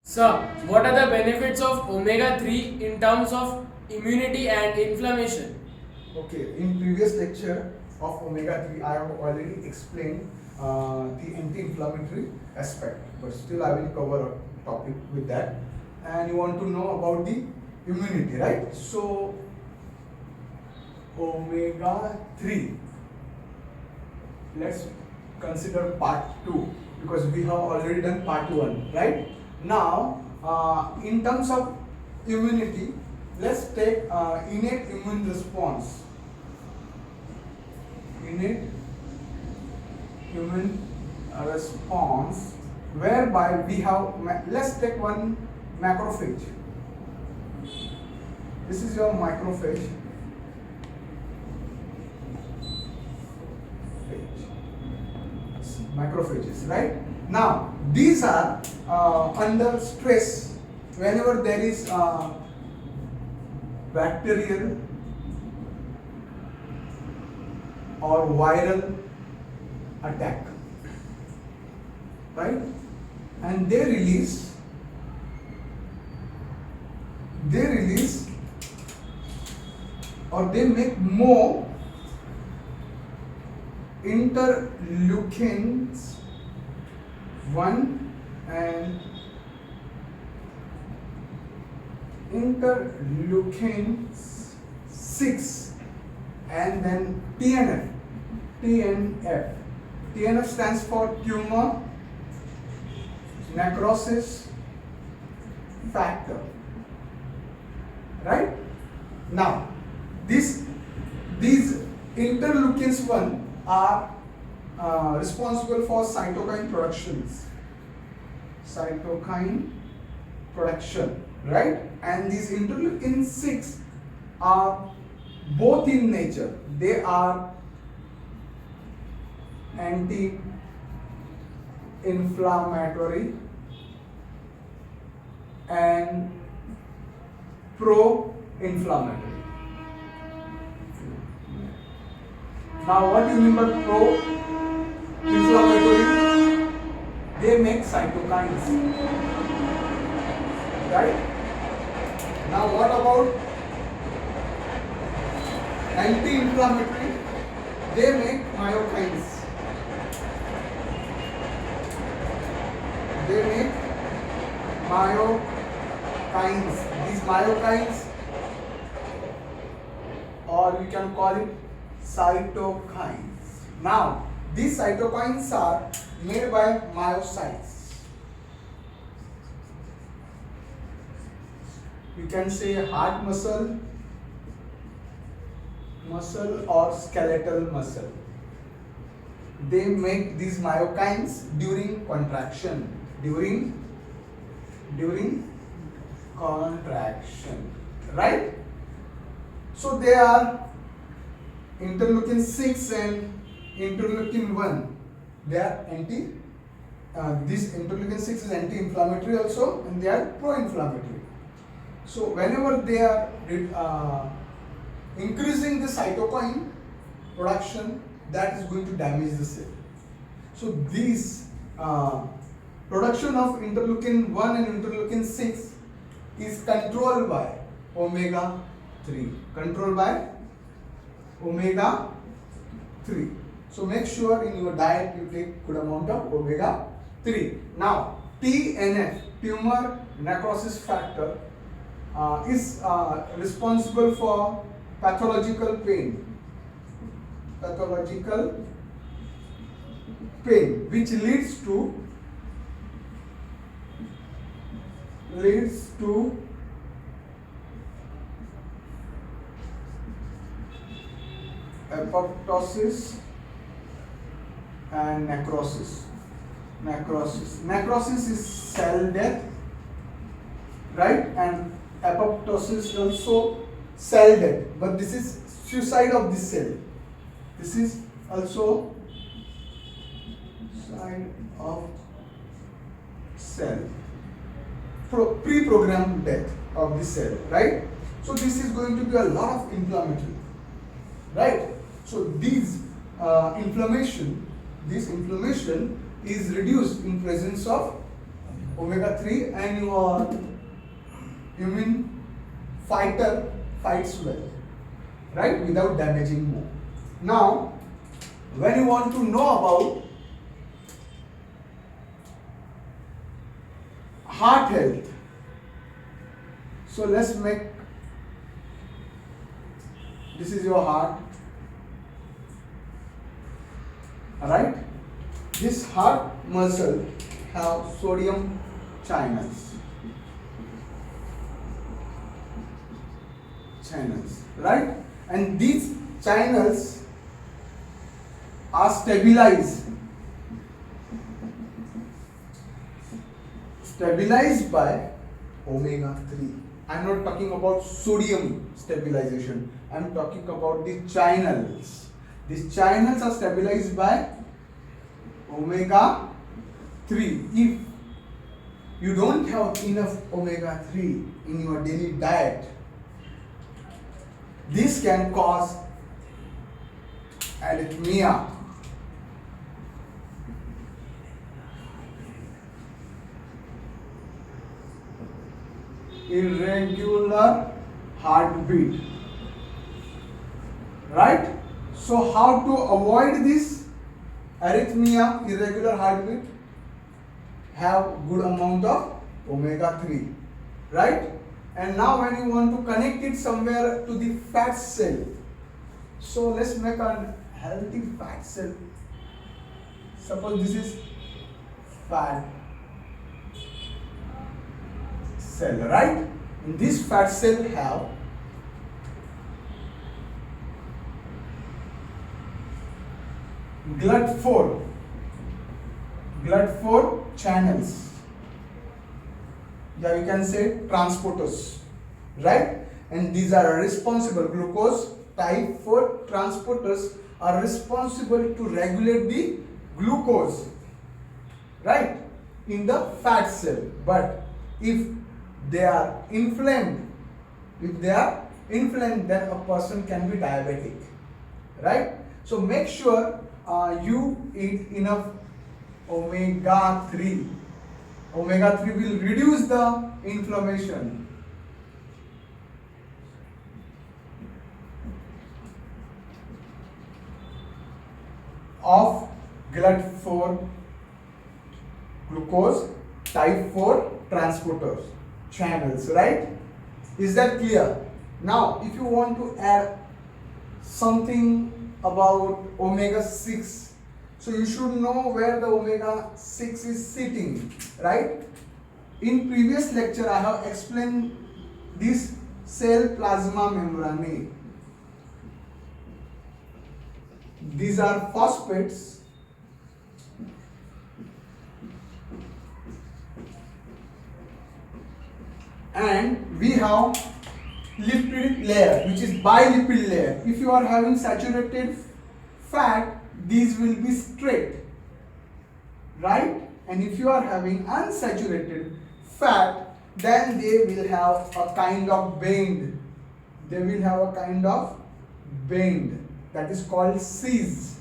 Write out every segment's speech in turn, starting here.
Sir, what are the benefits of omega-3 in terms of immunity and inflammation? Okay, in previous lecture of omega-3 I have already explained the anti-inflammatory aspect, but still I will cover a topic with that. And you want to know about the immunity, right? So omega-3, let's consider part 2 because we have already done part 1, right? Now in terms of immunity, let's take innate immune response. Innate immune response, whereby we have, let's take one macrophage. This is your macrophage. Macrophages, right? Now these are under stress whenever there is bacterial or viral attack, right? And they release or they make more interleukins 1 and interleukins 6 and then TNF. TNF stands for tumor necrosis factor, right? Now these interleukins 1 are responsible for cytokine production, right? And these interleukin 6 are both in nature. They are anti-inflammatory and pro-inflammatory. Now what do you mean by pro-inflammatory? They make cytokines, right? Now what about anti-inflammatory? They make myokines. These myokines, or we can call it cytokines. Now these cytokines are made by myocytes. We can say heart muscle or skeletal muscle. They make these myokines during contraction. Right? So they are interleukin 6 and interleukin 1. They are this interleukin 6 is anti-inflammatory also, and they are pro-inflammatory. So whenever they are increasing the cytokine production, that is going to damage the cell. So these production of interleukin 1 and interleukin 6 is controlled by omega-3. So make sure in your diet you take good amount of omega-3. Now TNF, tumor necrosis factor, is responsible for pathological pain, which leads to apoptosis and necrosis. Necrosis is cell death, right? And apoptosis is also cell death, but this is suicide of the cell. This is also suicide of cell, pre-programmed death of the cell, right? So this is going to be a lot of inflammatory, right? So this inflammation is reduced in presence of omega 3 and your immune fighter fights well, right, without damaging more. Now when you want to know about heart health, so let's make, this is your heart, alright. This heart muscle have sodium channels, right, and these channels are stabilized by omega 3. I am not talking about sodium stabilization, I am talking about the channels. These channels are stabilized by omega 3. If you don't have enough omega 3 in your daily diet, this can cause arrhythmia, irregular heartbeat, right? So how to avoid this arrhythmia, irregular heartbeat? Have good amount of omega 3, right? And now when you want to connect it somewhere to the fat cell, so let's make a healthy fat cell. Suppose this is fat cell, right? And this fat cell have GLUT4 channels. Yeah, you can say transporters, right? And these are responsible, glucose type 4 transporters are responsible to regulate the glucose, right, in the fat cell. But if they are inflamed, then a person can be diabetic, right? So make sure you eat enough omega 3. Omega 3 will reduce the inflammation. Of GLUT4 glucose type 4 transporters channels, right? Is that clear? Now if you want to add something about omega 6, so you should know where the omega 6 is sitting, right? In previous lecture I have explained this cell plasma membrane. These are phosphates and we have lipid layer, which is bilipid layer. If you are having saturated fat, these will be straight, right? And if you are having unsaturated fat, then they will have a kind of bend. They will have a kind of bend that is called Cs.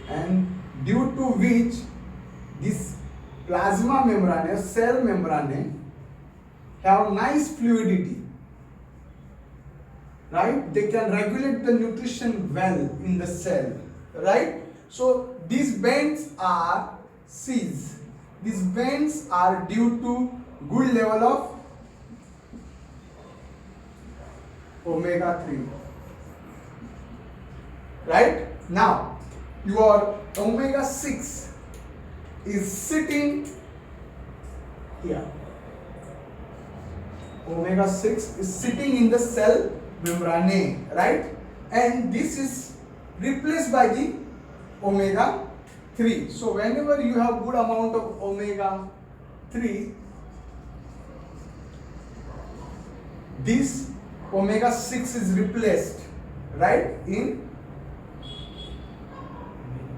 And due to which this plasma membrane, cell membrane, have nice fluidity, right? They can regulate the nutrition well in the cell, right? So these bends are Cs. These bends are due to good level of omega 3, right? Now your omega 6 is sitting here. Omega 6 is sitting in the cell membrane, right? And this is replaced by the omega 3. So whenever you have good amount of omega 3, this omega 6 is replaced, right, in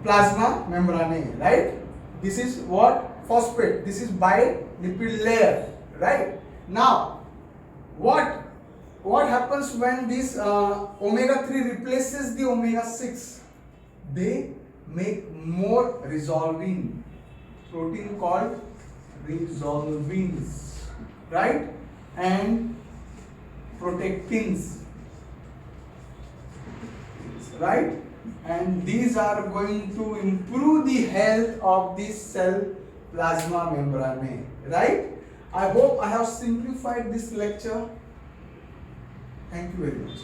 plasma membrane, right? This is what? Phosphate. This is bilipid layer, right? Now what happens when this omega 3 replaces the omega 6? they make more resolving protein called resolvins, right, and protectins, right, and these are going to improve the health of this cell plasma membrane, right. I hope I have simplified this lecture. Thank you very much.